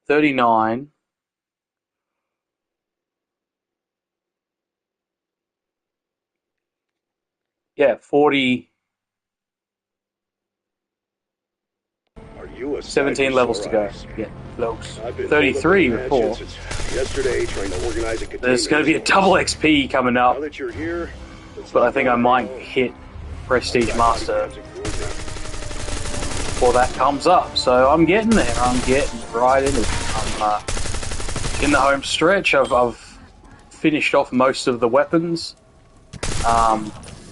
39. Yeah, 40. Are you a 17 levels to go. Yeah, close. 33 before. Yesterday, trying to organize a There's going to be a double XP coming up. Now that you're here, but I think I might hit Prestige Master before that comes up. So I'm getting there. I'm getting right into it. I'm in the home stretch. I've finished off most of the weapons.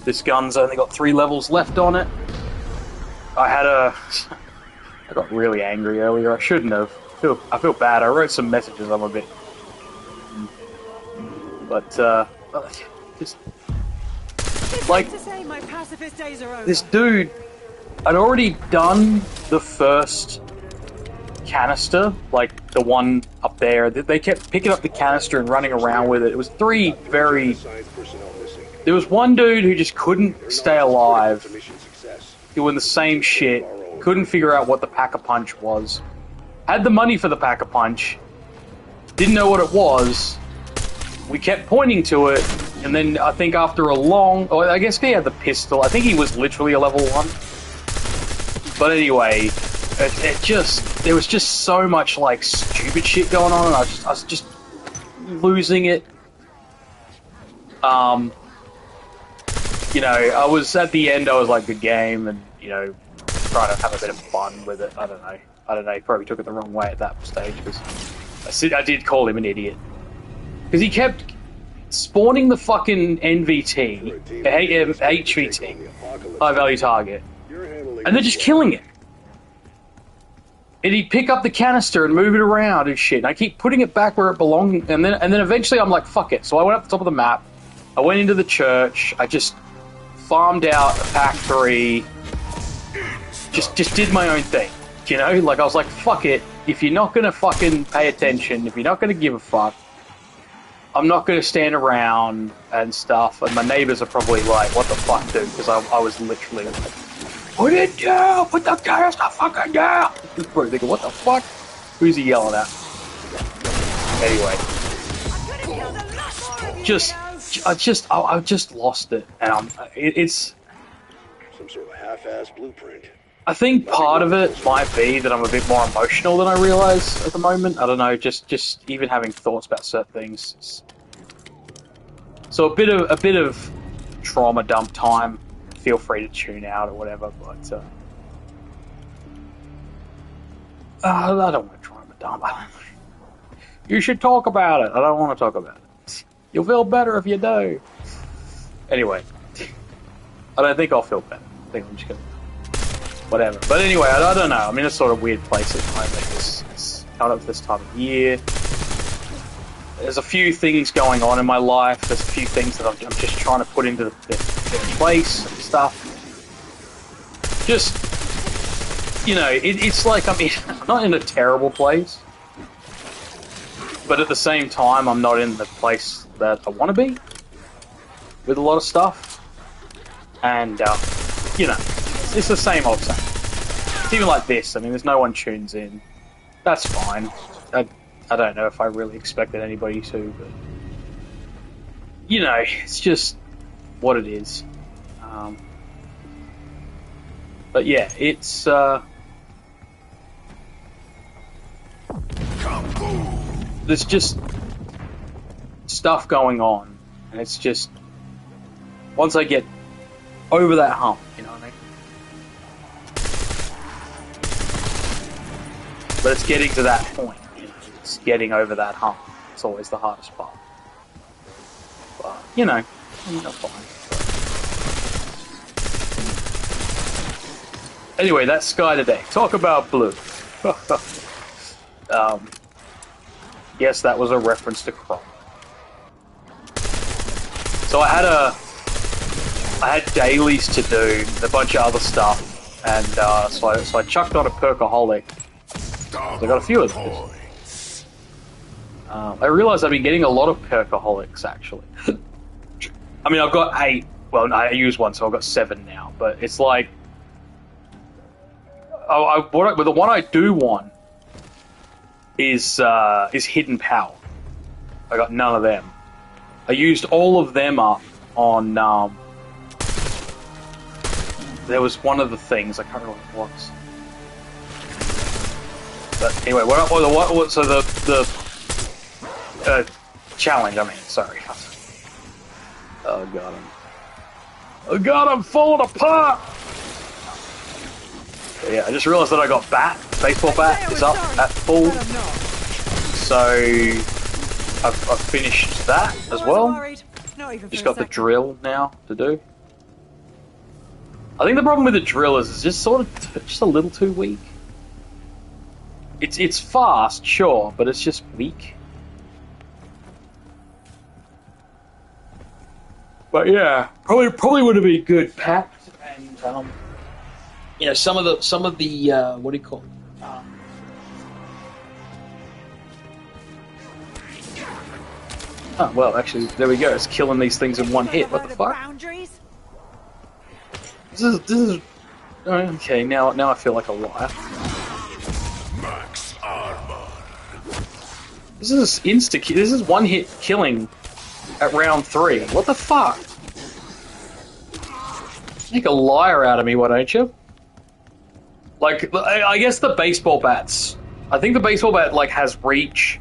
This gun's only got 3 levels left on it. I got really angry earlier. I shouldn't have. I feel bad. I wrote some messages. I'm a bit... But, just... Like, this dude... I'd already done the first canister, like the one up there. They kept picking up the canister and running around with it. It was 3 very... There was one dude who just couldn't stay alive, doing the same shit, couldn't figure out what the Pack-a-Punch was, had the money for the Pack-a-Punch, didn't know what it was. We kept pointing to it, and then I think after a long... Oh, I guess he had the pistol. I think he was literally a level 1. But anyway, there was just so much, like, stupid shit going on, and I was just losing it. You know, I was, at the end, I was like, good game, and, you know, trying to have a bit of fun with it. I don't know, he probably took it the wrong way at that stage, because I did call him an idiot. Because he kept spawning the fucking NVT, HVT, high value target, and then just killing it. And he'd pick up the canister and move it around and shit, and I keep putting it back where it belonged, and then eventually I'm like, fuck it. So I went up the top of the map, I went into the church, I just farmed out a pack 3, just did my own thing, you know? Like, I was like, fuck it, if you're not gonna fucking pay attention, if you're not gonna give a fuck, I'm not gonna stand around and stuff, and my neighbors are probably like, what the fuck, dude? Because I was literally like, put it down! Put the canister fucking down! Probably thinking, what the fuck? Who's he yelling at? Anyway. I just lost it, and it's some sort of half-ass blueprint. I think part of it might be that I'm a bit more emotional than I realize at the moment. I don't know, just even having thoughts about certain things. So a bit of trauma dump time. Feel free to tune out or whatever, but I don't want to trauma dump. You should talk about it. I don't want to talk about it. You'll feel better if you do. Anyway, I don't think I'll feel better. I think I'm just gonna... Whatever. But anyway, I don't know. I'm in a sort of weird place at the moment. It's coming up to this time of year. There's a few things going on in my life. There's a few things that I'm just trying to put into their place and stuff. Just, you know, it's like I'm not in a terrible place. But at the same time, I'm not in the place that I want to be with a lot of stuff. And, you know, it's the same old same. It's even like this. I mean, there's no one tunes in. That's fine. I don't know if I really expected anybody to, but... You know, it's just what it is. But yeah, it's, there's just stuff going on, and it's just once I get over that hump, you know what I mean? But it's getting to that point, you know, it's getting over that hump. It's always the hardest part. But, you know, I'm not fine. Anyway, that's Sky today. Talk about blue. Yes, that was a reference to Chrome. So I had dailies to do, and a bunch of other stuff, and so I chucked on a Perkaholic. I got a few of those. I realized I've been getting a lot of Perkaholics, actually. I mean, I've got 8. Well, I used one, so I've got 7 now. But it's like, but the one I do want is hidden power. I got none of them. I used all of them up on. There was one of the things I can't remember what it was. But anyway, so the challenge. I mean, sorry. Oh god, I'm falling apart. But yeah, I just realised that I got baseball bat is up at full, so I've finished that as well. Just got the drill now to do. I think the problem with the drill is it's just sort of just a little too weak. It's fast, sure, but it's just weak. But yeah, probably would have been good packed and you know, some of the what do you call it? Oh well, actually, there we go. It's killing these things in one hit. What the fuck? This is okay. Now I feel like a liar. Max armor. This is This is one hit killing at round 3. What the fuck? Make a liar out of me, why don't you? Like, I guess the baseball bats. I think the baseball bat like has reach.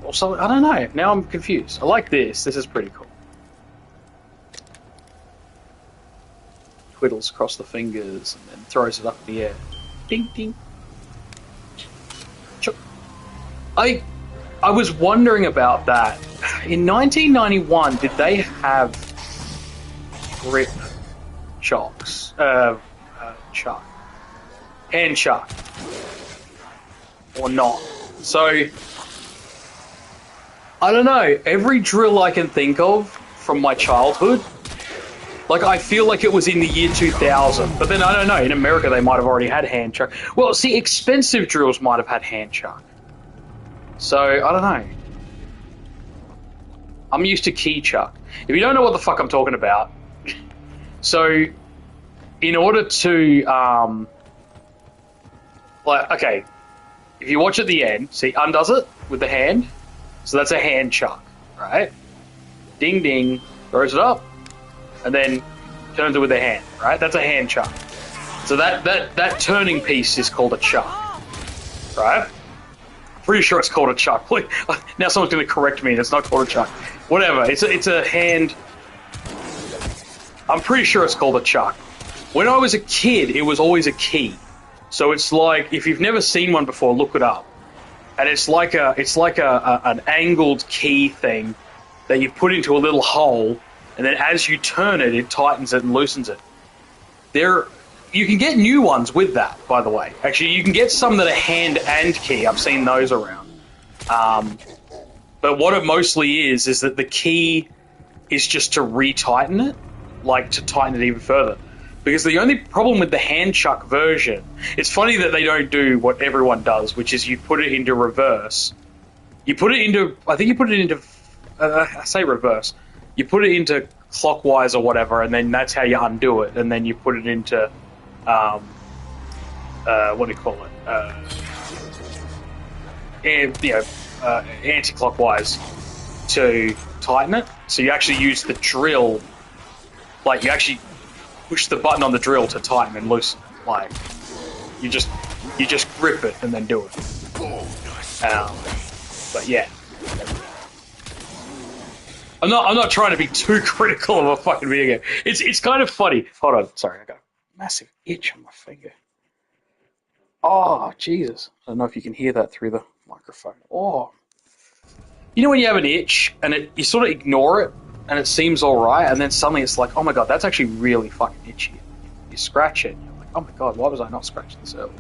Also, I don't know. Now I'm confused. I like this. This is pretty cool. Twiddles across the fingers and then throws it up in the air. Ding ding. I was wondering about that. In 1991, did they have grip chocks? Chuck. Hand chuck. Or not? So, I don't know. Every drill I can think of from my childhood, like, I feel like it was in the year 2000. But then, I don't know. In America, they might have already had hand chuck. Well, see, expensive drills might have had hand chuck. So, I don't know. I'm used to key chuck. If you don't know what the fuck I'm talking about, so, in order to, like, okay, if you watch at the end, see, undoes it with the hand, so that's a hand chuck, right? Ding ding, throws it up, and then turns it with the hand, right? That's a hand chuck. So that turning piece is called a chuck, right? Pretty sure it's called a chuck. Now someone's going to correct me and it's not called a chuck. Whatever, it's a hand. I'm pretty sure it's called a chuck. When I was a kid, it was always a key. So it's like, if you've never seen one before, look it up. And it's like an angled key thing that you put into a little hole, and then as you turn it, it tightens it and loosens it. You can get new ones with that, by the way. Actually, you can get some that are hand and key. I've seen those around. But what it mostly is that the key is just to re-tighten it, like to tighten it even further. Because the only problem with the hand chuck version, it's funny that they don't do what everyone does, which is you put it into reverse. I think you put it into, I say reverse. You put it into clockwise or whatever, and then that's how you undo it, and then you put it into, what do you call it? Anti-clockwise to tighten it. So you actually use the drill, like you actually push the button on the drill to tighten and loosen it. Like you just grip it and then do it. But yeah, I'm not trying to be too critical of a fucking video game. It's kind of funny. Hold on, sorry, I got a massive itch on my finger. Oh Jesus! I don't know if you can hear that through the microphone. Oh, you know when you have an itch and you sort of ignore it and it seems all right, and then suddenly it's like, oh my god, that's actually really fucking itchy. You scratch it, and you're like, oh my god, why was I not scratching this earlier?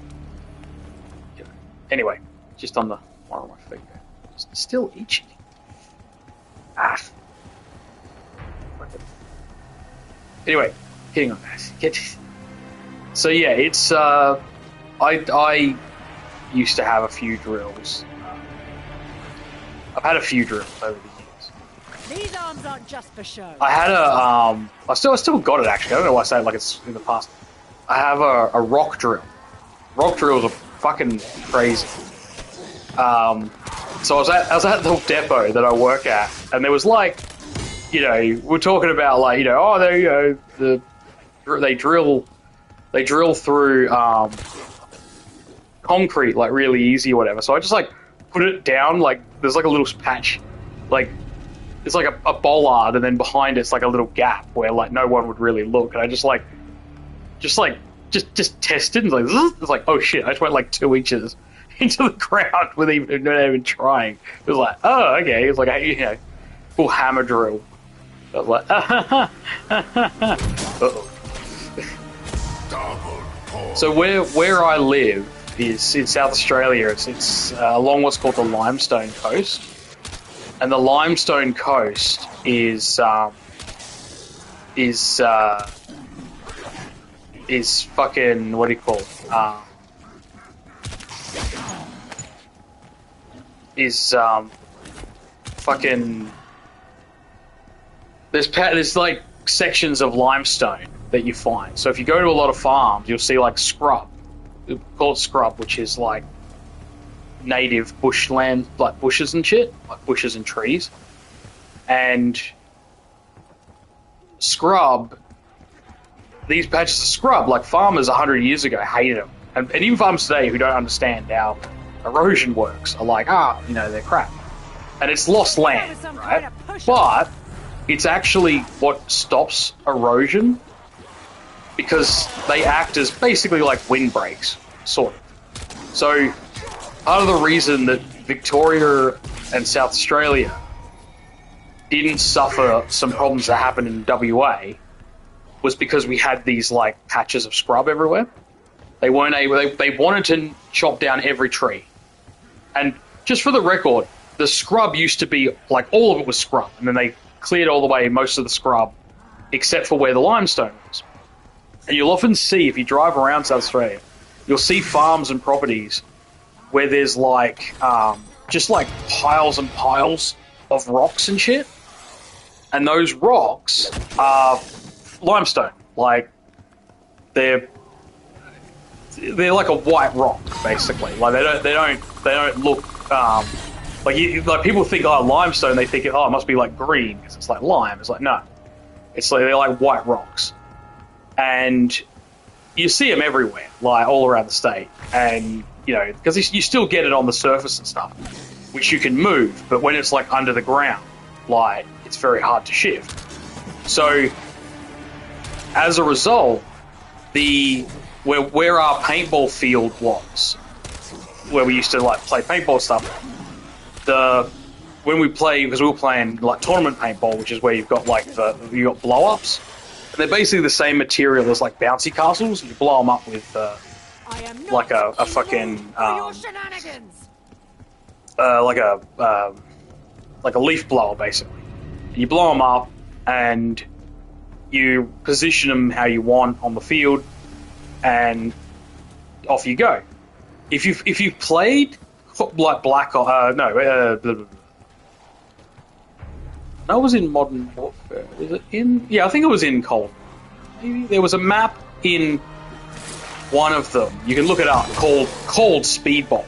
You know. Anyway, just on the one of my finger, it's still itchy. Ah. Anyway, getting on that. So yeah, it's I used to have a few drills. I've had a few drills over the years. These arms aren't just for show. I had a I still got it actually. I don't know why I say it like it's in the past. I have a rock drill. Rock drills are fucking crazy. So I was at the depot that I work at, and there was like, you know, we're talking about like, you know, oh, they, you know, they drill through concrete like really easy or whatever. So I just like put it down, like there's like a little patch, like it's like a bollard, and then behind it's like a little gap where like no one would really look, and I just tested, and it's like, oh shit, I just went like 2 inches into the ground with not even trying. It was like, oh, okay. It was like, you know, full hammer drill. I was like, uh-oh. So where I live is in South Australia. It's along what's called the Limestone Coast, and the Limestone Coast is fucking, what do you call it? Fucking, there's like sections of limestone that you find. So if you go to a lot of farms, you'll see like scrub. We call it scrub, which is like native bushland, like bushes and shit, like bushes and trees. And scrub, these patches of scrub, like farmers 100 years ago hated them. And even farmers today who don't understand how erosion works are like, you know, they're crap. And it's lost land, right? But it's actually what stops erosion, because they act as basically like windbreaks, sort of. So part of the reason that Victoria and South Australia didn't suffer some problems that happened in WA was because we had these like patches of scrub everywhere. They weren't able, they wanted to chop down every tree. And just for the record, the scrub used to be like, all of it was scrub, and then they cleared all the way most of the scrub except for where the limestone was. And you'll often see, if you drive around South Australia, you'll see farms and properties where there's like just like piles and piles of rocks and shit, and those rocks are limestone. Like they're like a white rock, basically. Like they don't look like people think, oh, limestone, they think it must be like green because it's like lime. It's like, no, it's like they're like white rocks, and you see them everywhere, like all around the state. And you know, because you still get it on the surface and stuff, which you can move, but when it's like under the ground, like it's very hard to shift. So as a result, where our paintball field was, where we used to like play paintball stuff, when we play, because we were playing like tournament paintball, which is where you've got like you got blow ups, and they're basically the same material as like bouncy castles. You blow them up with like a fucking like a leaf blower, basically. You blow them up and you position them how you want on the field, and off you go. If you've played like it was in Modern Warfare. Was it in? Yeah, I think it was in Cold. Maybe there was a map in one of them. You can look it up, called Speedball.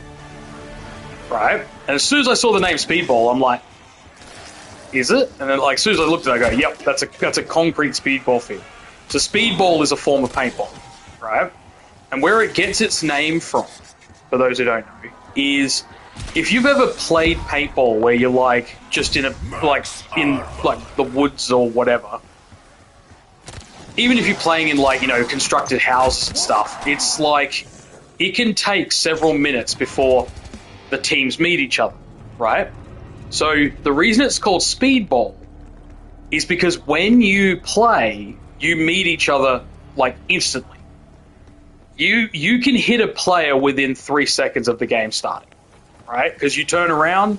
Right? And as soon as I saw the name Speedball, I'm like, is it? And then like as soon as I looked at it, I go, yep, that's a concrete speedball field. So speedball is a form of paintball, right? And where it gets its name from, for those who don't know, is if you've ever played paintball where you're like just in the woods or whatever, even if you're playing in like, you know, constructed houses and stuff, it's like it can take several minutes before the teams meet each other, right? So the reason it's called speedball is because when you play, you meet each other like instantly. You can hit a player within 3 seconds of the game starting, right? Because you turn around,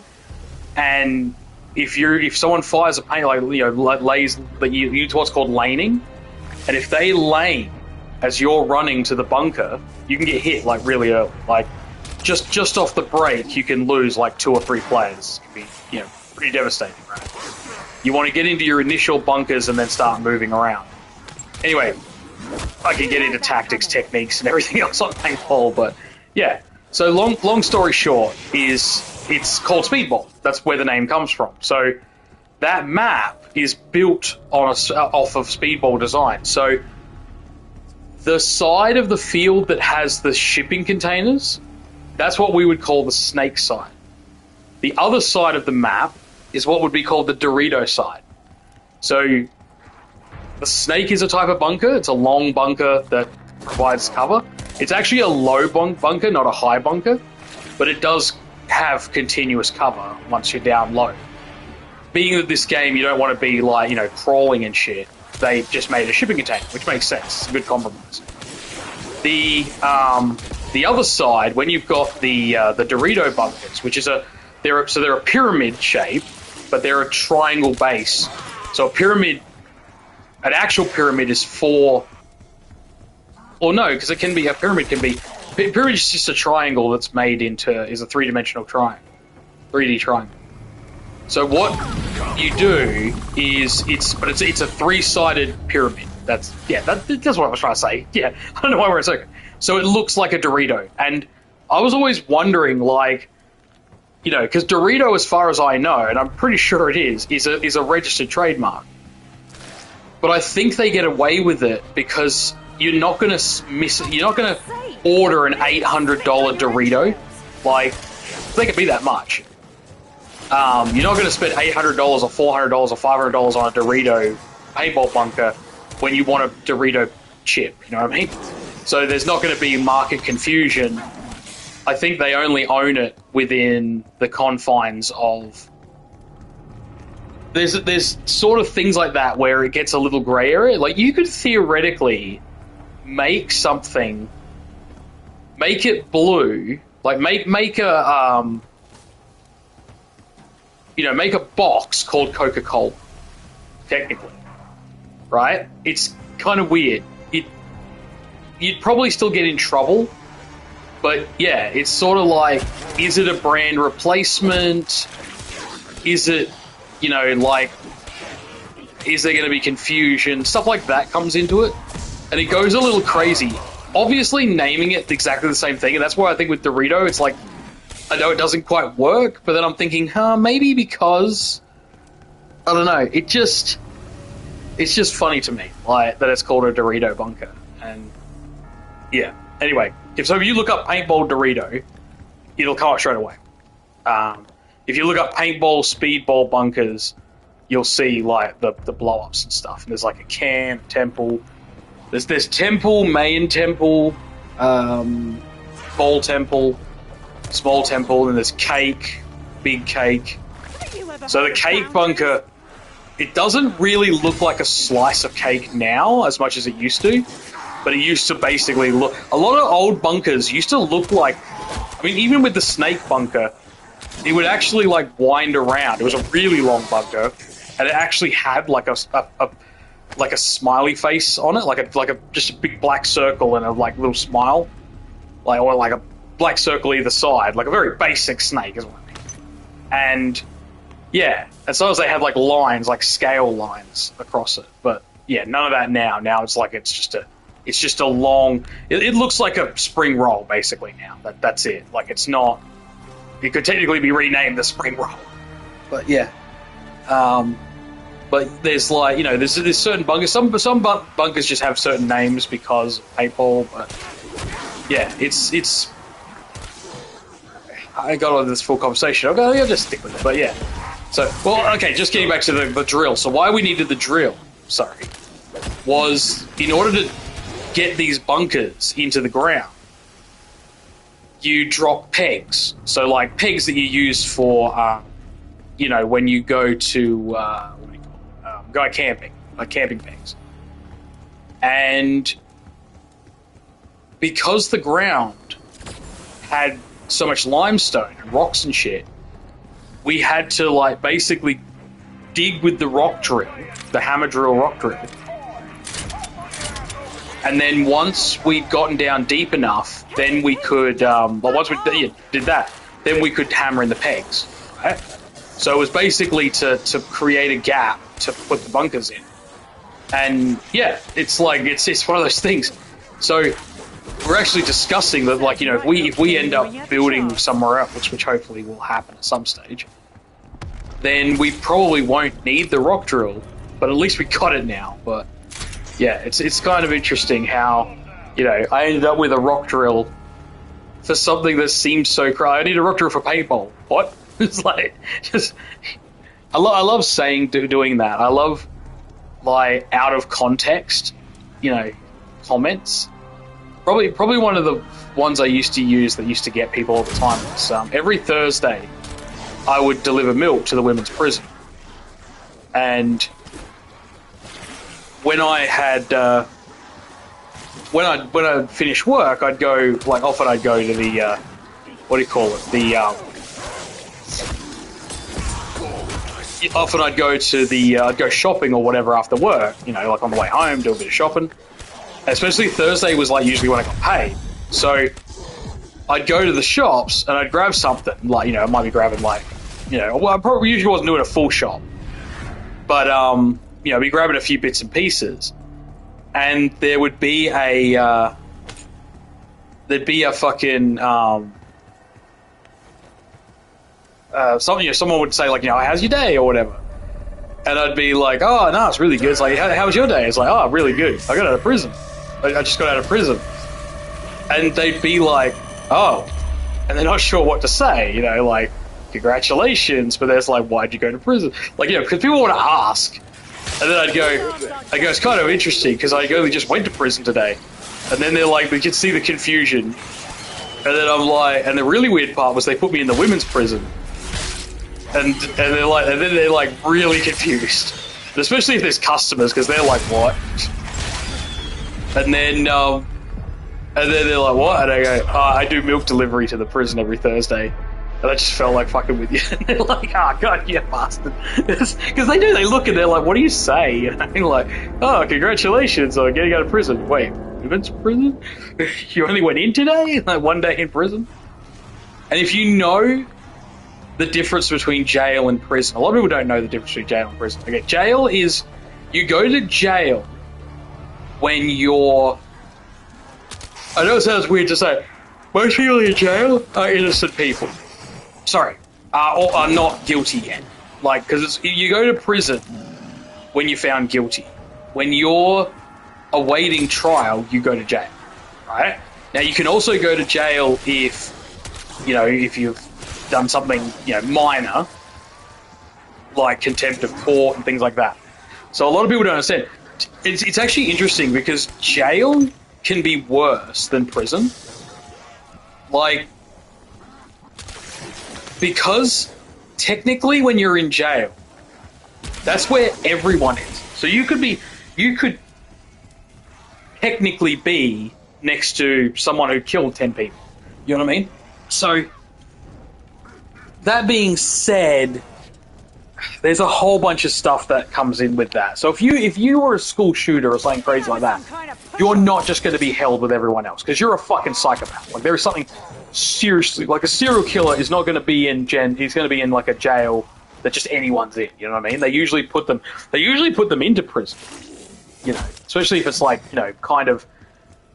and if someone fires a paint, like, you know, lays, you use what's called laning, and if they lane as you're running to the bunker, you can get hit like really early. Like just off the break, you can lose like 2 or 3 players. It can be, you know, pretty devastating, right? You want to get into your initial bunkers and then start moving around. Anyway, I can get into tactics, techniques, and everything else on paintball, but yeah. So long story short is it's called Speedball. That's where the name comes from. So that map is built on off of Speedball design. So the side of the field that has the shipping containers, that's what we would call the snake side. The other side of the map is what would be called the Dorito side. So the snake is a type of bunker. It's a long bunker that provides cover. It's actually a low bunker, not a high bunker, but it does have continuous cover once you're down low. Being that this game, you don't want to be like, you know, crawling and shit, they just made a shipping container, which makes sense. It's a good compromise. The other side, when you've got the Dorito bunkers, which is they're a pyramid shape, but they're a triangle base. So an actual pyramid is 4. Or no, because a pyramid is just a triangle that's made is a 3-dimensional triangle, 3D triangle. So what you do is it's a 3-sided pyramid. That's what I was trying to say. Yeah, I don't know why we're so. So it looks like a Dorito, and I was always wondering, like, you know, because Dorito, as far as I know, and I'm pretty sure it is a registered trademark. But I think they get away with it because you're not going to order an $800 Dorito. Like, they could be that much. You're not going to spend $800 or $400 or $500 on a Dorito paintball bunker when you want a Dorito chip. You know what I mean? So there's not going to be market confusion. I think they only own it within the confines of... There's sort of things like that where it gets a little grey area. Like, you could theoretically make something, make it blue, like make a make a box called Coca-Cola, technically, right? It's kind of weird. You'd probably still get in trouble, but yeah, it's sort of like, is it a brand replacement? Is it, you know, like, is there going to be confusion? Stuff like that comes into it. And it goes a little crazy. Obviously, naming it exactly the same thing, and that's why I think with Dorito, it's like, I know it doesn't quite work, but then I'm thinking, maybe because, I don't know, it's just funny to me, like, that it's called a Dorito bunker. And, yeah. Anyway, if you look up paintball Dorito, it'll come up straight away. If you look up paintball, speedball bunkers, you'll see, like, the blow-ups and stuff. And there's, like, a camp, temple... There's temple, main temple, ball temple, small temple, and there's cake, big cake. So the cake bunker, it doesn't really look like a slice of cake now as much as it used to, but it used to basically look... A lot of old bunkers used to look like... I mean, even with the snake bunker, it would actually, like, wind around. It was a really long bunker, and it actually had, like, a smiley face on it, like a just a big black circle and a like little smile, or like a black circle either side, like a very basic snake is what I mean. And yeah, and sometimes they had like lines, like scale lines across it, but yeah, none of that now. Now it's like it's just a long. It looks like a spring roll basically now. That's it. Like it's not. It could technically be renamed the spring roll, but yeah. But there's like, you know, there's certain bunkers. Some bunkers just have certain names because of paintball. But yeah, it's. I got on this full conversation. I'll just stick with it. But yeah, so okay. Just getting back to the drill. So why we needed the drill, was in order to get these bunkers into the ground. You drop pegs. So like pegs that you use for, you know, when you go to. Go camping, like camping pegs. And because the ground had so much limestone and rocks and shit, we had to like basically dig with the rock drill, the hammer drill rock drill. And then once we'd gotten down deep enough, then we could, once we did that, then we could hammer in the pegs, right? So it was basically to create a gap to put the bunkers in. And yeah, it's like, it's one of those things. So we're actually discussing that, like, you know, if we end up building somewhere else, which hopefully will happen at some stage, then we probably won't need the rock drill, but at least we got it now. But yeah, it's kind of interesting how, you know, I ended up with a rock drill for something that seems so crazy. I need a rock drill for paintball. What? It's like, just, I love saying, doing that. I love, like, out of context, you know, comments. Probably one of the ones I used to use that used to get people all the time was, every Thursday I would deliver milk to the women's prison. And when I had, when I finished work, I'd go, like, often I'd go to the, what do you call it? Often I'd go to the, I'd go shopping or whatever after work, you know, like on the way home, do a bit of shopping. Especially Thursday was like usually when I got paid. So I'd go to the shops and I'd grab something, like, you know, I might be grabbing, like, you know, well, I probably usually wasn't doing a full shop. But, you know, I'd be grabbing a few bits and pieces. And there would be a, there'd be a fucking, something, you know, someone would say, like, you know, how's your day or whatever. And I'd be like, oh, no, it's really good. It's like, how was your day? It's like, oh, really good. I got out of prison. I just got out of prison. And they'd be like, oh. And they're not sure what to say, you know, like, congratulations. But there's like, why'd you go to prison? Like, you know, because people want to ask. And then I'd go, it's kind of interesting because I only just went to prison today. And then they're like, they could see the confusion. And then I'm like, and the really weird part was they put me in the women's prison. And they're like, and then they're like really confused, and especially if there's customers because they're like, what? And then they're like, what? And I go, oh, I do milk delivery to the prison every Thursday, and I just felt like fucking with you. And they're like, oh god, you bastard, because they do. They look and they're like, what do you say? And I'm like, oh, congratulations on getting out of prison. Wait, women's prison? You only went in today? Like one day in prison? And if you know the difference between jail and prison. A lot of people don't know the difference between jail and prison. Okay, jail is, you go to jail when you're, I know it sounds weird to say, most people in jail are innocent people. Sorry, or are not guilty yet. Like, because you go to prison when you're found guilty. When you're awaiting trial, you go to jail, right? Now, you can also go to jail if, you know, if you've done something, you know, minor, like contempt of court and things like that. So a lot of people don't understand. It's actually interesting because jail can be worse than prison. Like, because technically when you're in jail, that's where everyone is. So you could technically be next to someone who killed 10 people. You know what I mean? So that being said, there's a whole bunch of stuff that comes in with that. So if you were a school shooter or something crazy like that, you're not just going to be held with everyone else because you're a fucking psychopath. Like, there is something seriously, like, a serial killer is not going to be in he's going to be in like a jail that just anyone's in. You know what I mean? They usually put them into prison. You know, especially if it's like, you know, kind of,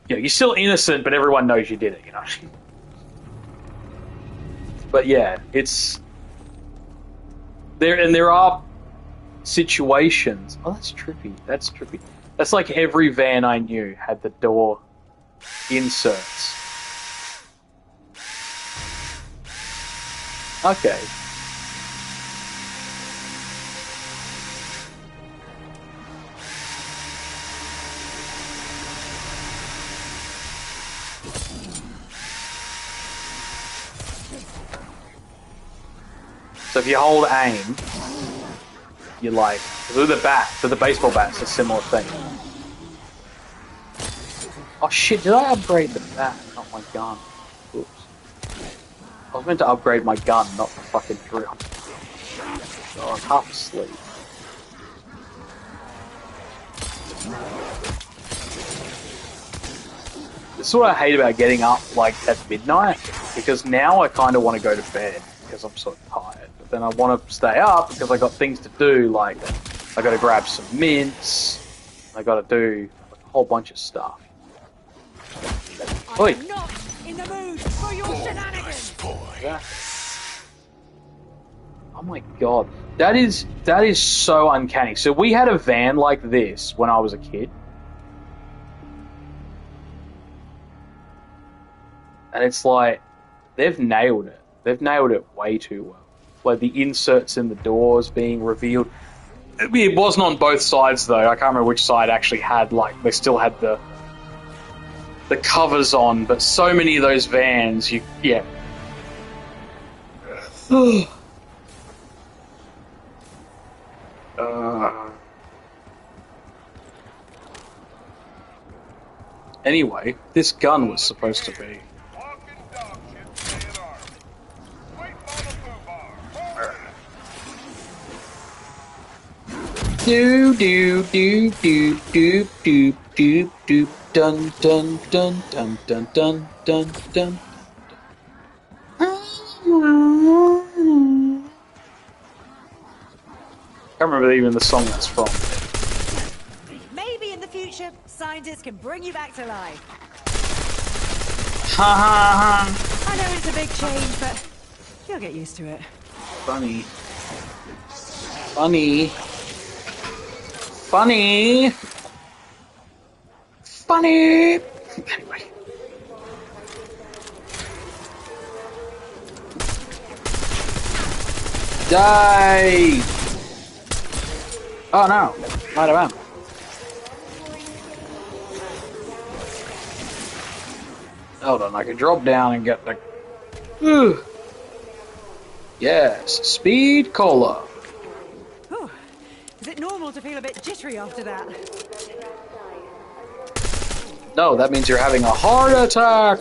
you know, you're still innocent, but everyone knows you did it. You know. But yeah, it's there, and there are situations. Oh, that's trippy. That's trippy. That's like every van I knew had the door inserts. Okay. So if you hold aim, you like, with the baseball bat's a similar thing. Oh shit, did I upgrade the bat, not my gun? Oops. I was meant to upgrade my gun, not the fucking drill. Oh, I'm half asleep. This is what I hate about getting up, like, at midnight, because now I kind of want to go to bed, because I'm sort of tired. But then I want to stay up, because I got things to do, like, I got to grab some mints, I got to do a whole bunch of stuff. Oi. I'm not in the mood for your shenanigans. Yeah. Oh my god. That is so uncanny. So we had a van like this when I was a kid. And it's like, they've nailed it. They've nailed it way too well. Like the inserts in the doors being revealed. It wasn't on both sides though. I can't remember which side actually had, like, they still had the covers on, but so many of those vans, yeah. Anyway, this gun was supposed to be. Do do do do do do do do dun dun dun dun dun dun dun dun. I can't remember even the song that's from. Maybe in the future, scientists can bring you back to life. Ha ha ha. I know it's a big change, but you'll get used to it. Funny. Funny. Funny. Funny. Anyway. Die. Oh no. Right around. Hold on, I can drop down and get the... Ooh. Yes, speed cola. Whew. Is it normal to feel a bit jittery after that? No, that means you're having a heart attack.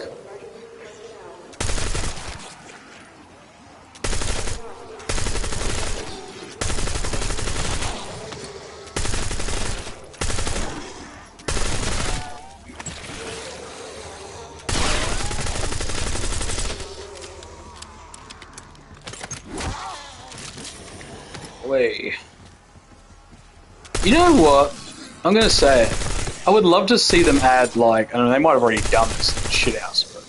Wait. You know what? I'm gonna say it. I would love to see them add, like, I don't know, they might have already done this in Shithouse, but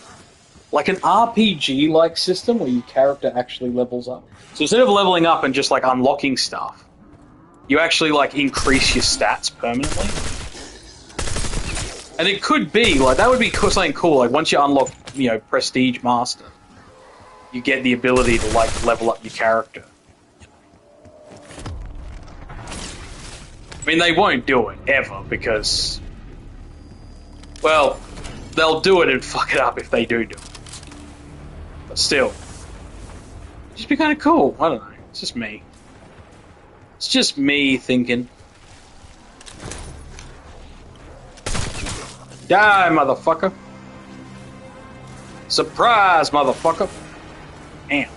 like an RPG-like system where your character actually levels up. So instead of leveling up and just like unlocking stuff, you actually like increase your stats permanently. And it could be like that would be something cool. Like once you unlock, you know, Prestige Master, you get the ability to like level up your character. I mean, they won't do it ever because, well, they'll do it and fuck it up if they do it. But still, it'd just be kind of cool. I don't know. It's just me. It's just me thinking. Die, motherfucker. Surprise, motherfucker. Damn.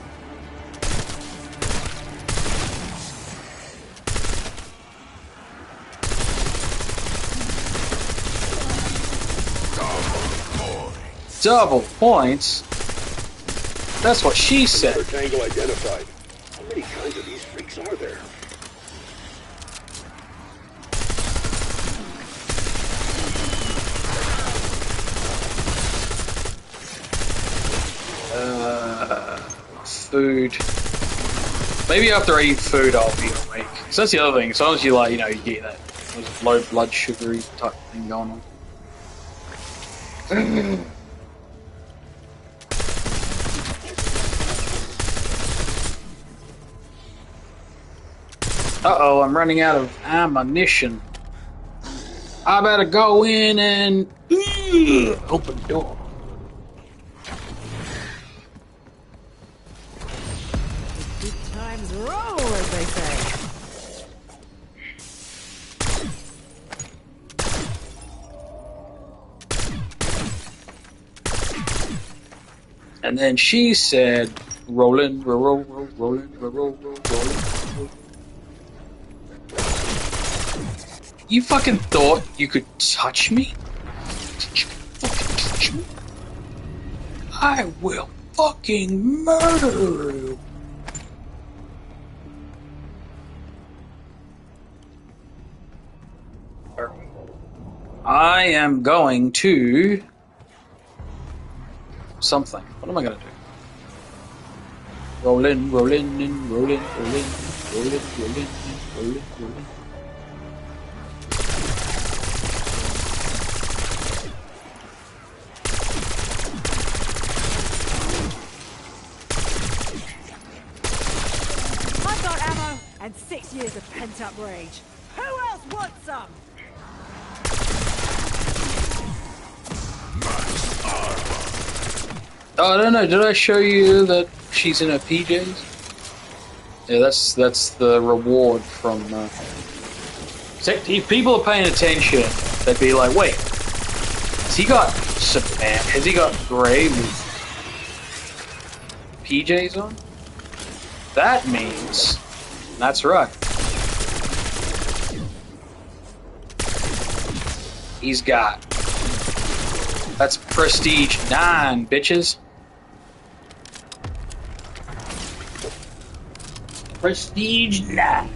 Double points? That's what she said. Another tango identified. How many kinds of these freaks are there? Food. Maybe after I eat food I'll be awake. So that's the other thing. Sometimes you like, you know, you get that low blood sugary type thing going on. Uh-oh, I'm running out of ammunition. I better go in and open the door. Good times roll, as they say. And then she said, rolling, rolling, rolling, rolling. You fucking thought you could touch me? Did you fucking touch me? I will fucking murder you. I am going to something. What am I gonna do? Rolling, rolling, and rolling, rolling, rolling, rolling, rolling, rolling. I've got ammo and 6 years of pent-up rage. Who else wants some? Oh, I don't know. Did I show you that she's in her PJs? Yeah, that's the reward from. If people are paying attention, they'd be like, "Wait, has he got Has he got grey PJs on?" That means that's right. He's got. That's Prestige 9, bitches. Prestige 9.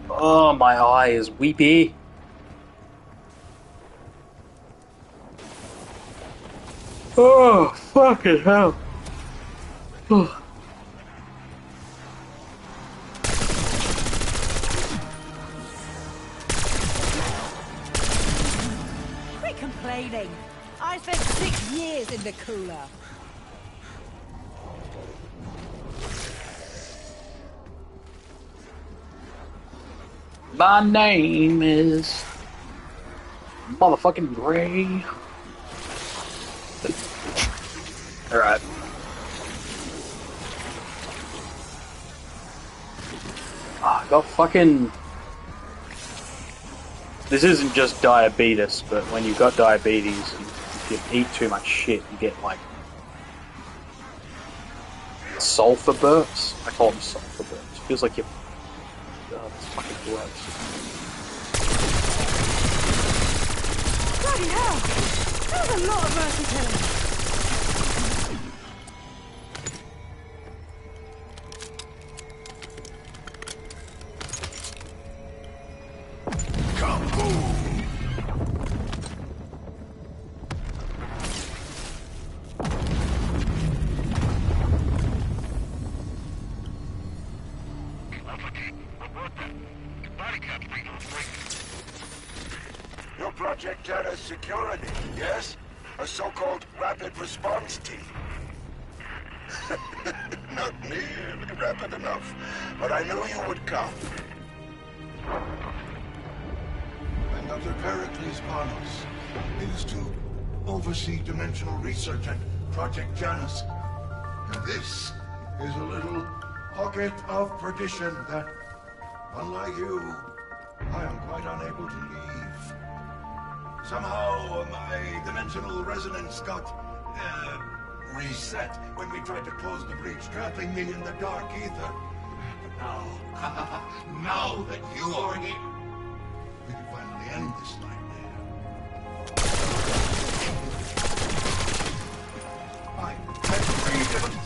Oh, my eye is weepy. Oh, fucking hell. Oh. Quit complaining. I spent 6 years in the cooler. My name is motherfucking Ray. Alright. I got fucking... This isn't just diabetes, but when you've got diabetes and if you eat too much shit, you get like sulfur burps. I call them sulfur burps. It feels like you're... it's fucking gross. Bloody hell! That was a lot of mercy killing. Your Project Terra's security, yes? A so-called rapid response team. Not nearly rapid enough, but I knew you would come. I'm Dr. Pericles Panos. It is to oversee dimensional research at Project Janus. And this is a little pocket of perdition that, unlike you, I am quite unable to leave. Somehow, my dimensional resonance got, reset when we tried to close the breach, trapping me in the dark ether. But now, now that you are here, we can finally end this nightmare. I have freedom.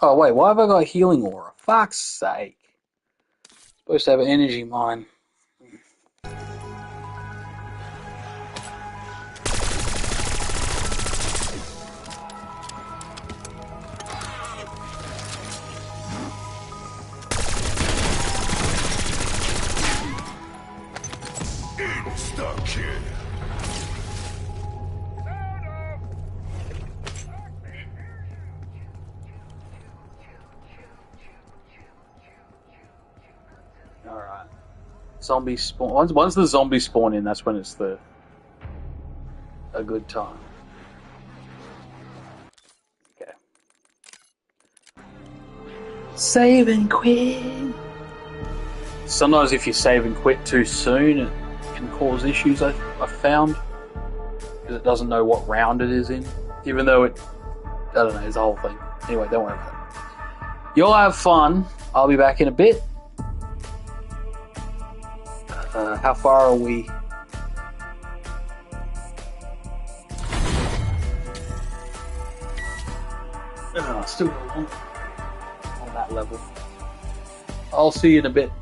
Oh wait, why have I got a healing aura? Fuck's sake. Supposed to have an energy mine. Insta-kill. Alright. Zombies spawn. Once the zombies spawn in, that's when it's a good time. Okay. Save and quit. Sometimes if you save and quit too soon, it can cause issues, I've found. Because it doesn't know what round it is in. Even though it... I don't know, it's the whole thing. Anyway, don't worry about it. You'll have fun. I'll be back in a bit. How far are we? Still on that level. I'll see you in a bit.